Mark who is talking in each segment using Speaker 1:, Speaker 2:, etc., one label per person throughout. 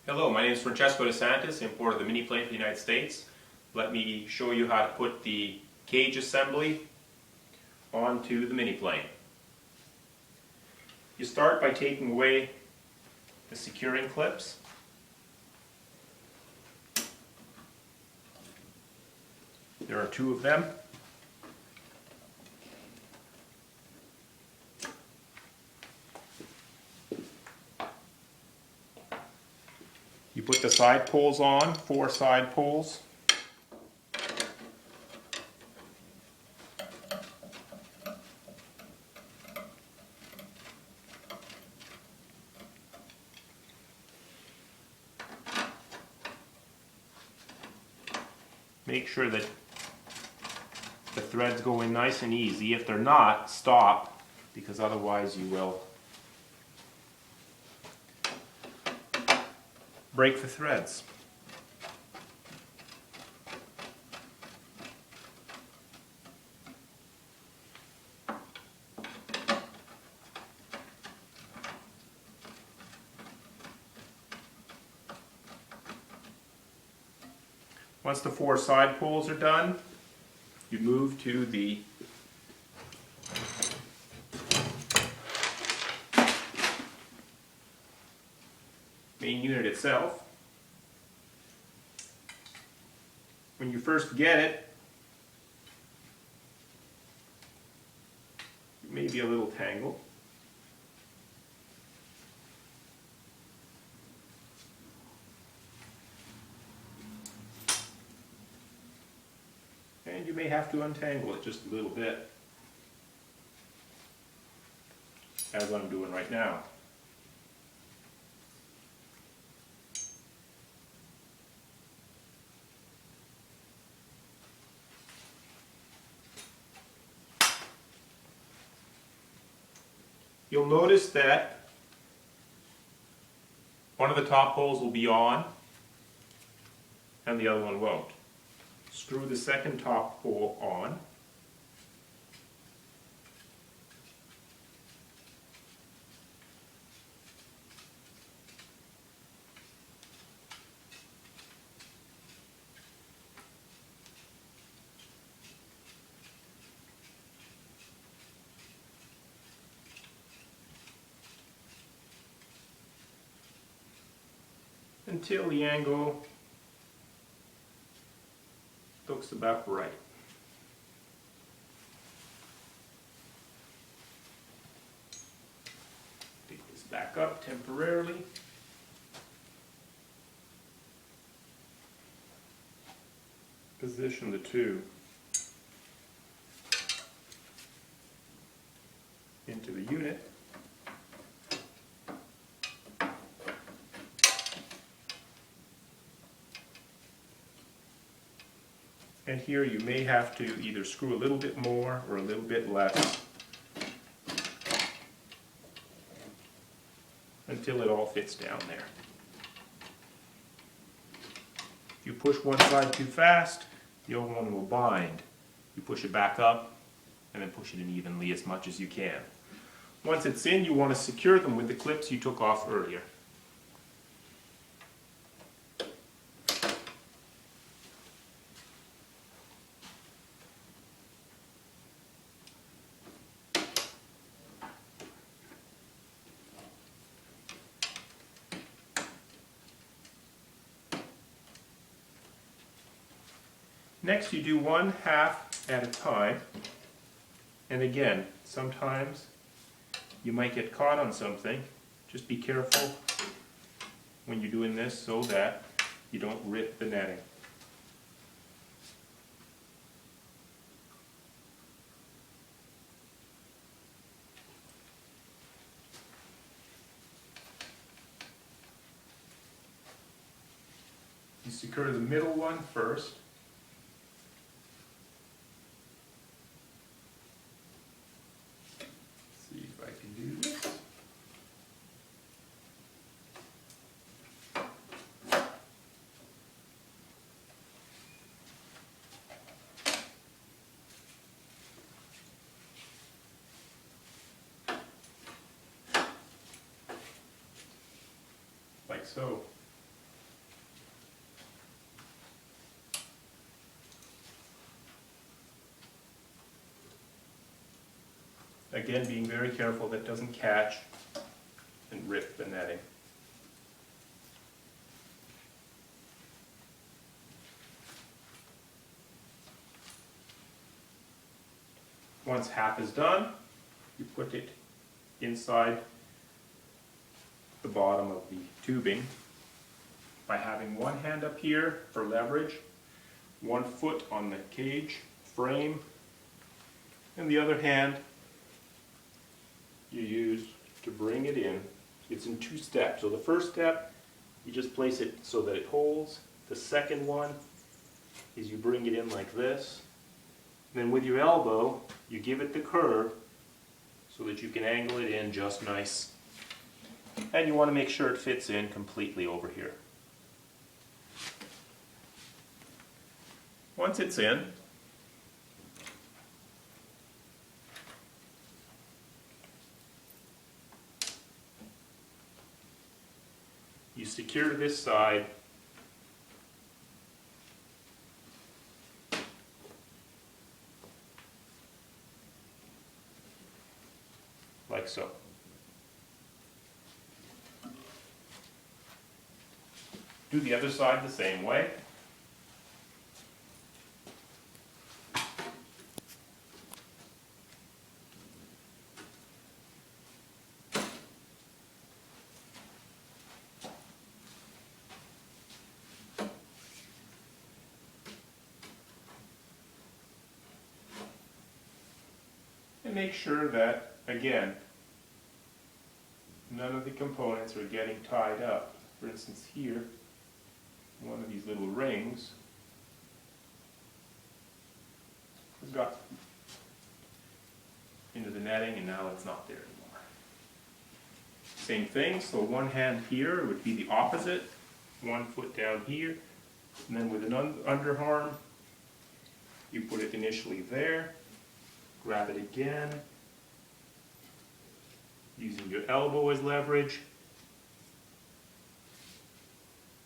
Speaker 1: Hello, my name is Francesco DeSantis, importer of the MiniPlane for the United States. Let me show you how to put the cage assembly onto the MiniPlane. You start by taking away the securing clips. There are two of them. You put the side poles on, 4 side poles. Make sure that the threads go in nice and easy. If they're not, stop, because otherwise you will break the threads. Once the 4 side poles are done, you move to the main unit itself. When you first get it, it may be a little tangled. And you may have to untangle it just a little bit, as I'm doing right now. You'll notice that one of the top poles will be on and the other one won't. Screw the second top pole on. Until the angle looks about right. Take this back up temporarily. Position the two into the unit. And here you may have to either screw a little bit more or a little bit less until it all fits down there. If you push one side too fast, the other one will bind. You push it back up and then push it in evenly as much as you can. Once it's in, you want to secure them with the clips you took off earlier. Next, you do 1/2 at a time, and again, sometimes you might get caught on something. Just be careful when you're doing this so that you don't rip the netting. You secure the middle one first. Like so. Again, being very careful that it doesn't catch and rip the netting. Once half is done, you put it inside the bottom of the tubing by having one hand up here for leverage, 1 foot on the cage frame, and the other hand you use to bring it in. It's in 2 steps. So the first step, you just place it so that it holds. The second one is you bring it in like this. Then with your elbow, you give it the curve so that you can angle it in just nice. And you want to make sure it fits in completely over here. Once it's in, you secure this side like so. Do the other side the same way. And make sure that, again, none of the components are getting tied up. For instance, here, one of these little rings has got into the netting and now it's not there anymore. Same thing, so one hand here would be the opposite, 1 foot down here, and then with an underarm, you put it initially there, grab it again, using your elbow as leverage,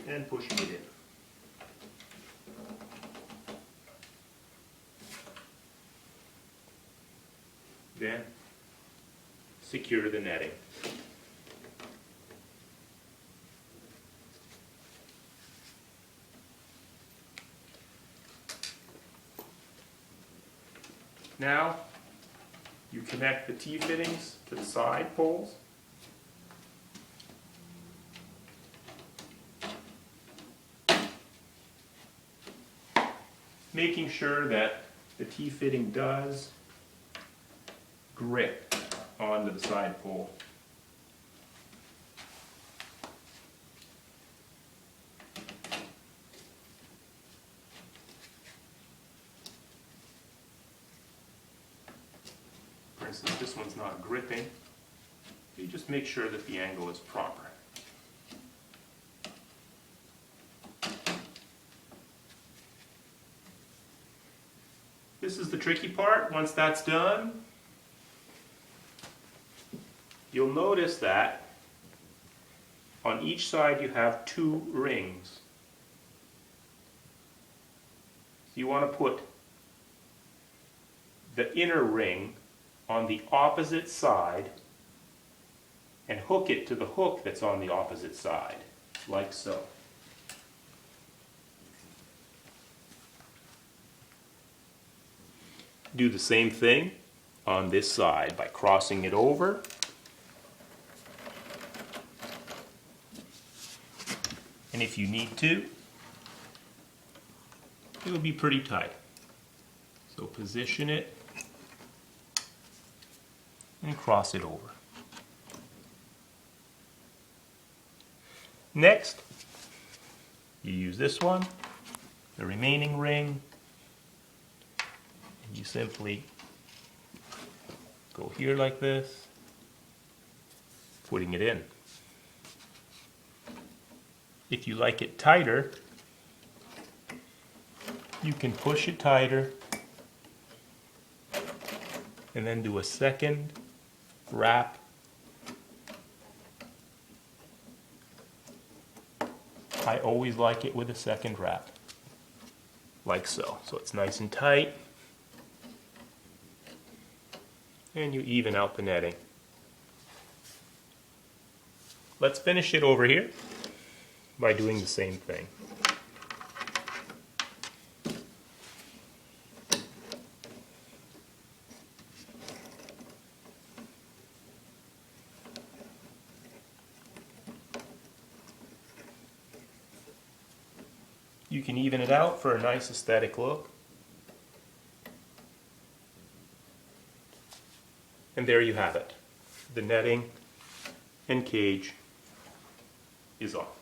Speaker 1: and pushing it in. Then secure the netting. Now you connect the T-fittings to the side poles. Making sure that the T-fitting does grip onto the side pole. For instance, this one's not gripping. You just make sure that the angle is proper. This is the tricky part. Once that's done, you'll notice that on each side you have 2 rings. So you want to put the inner ring on the opposite side and hook it to the hook that's on the opposite side, like so. Do the same thing on this side by crossing it over. And if you need to, it'll be pretty tight. So position it and cross it over. Next, you use this one, the remaining ring. You simply go here like this, putting it in. If you like it tighter, you can push it tighter and then do a second wrap. I always like it with a second wrap, like so. So it's nice and tight. and you even out the netting. Let's finish it over here by doing the same thing. You can even it out for a nice aesthetic look. And there you have it. The netting and cage is off.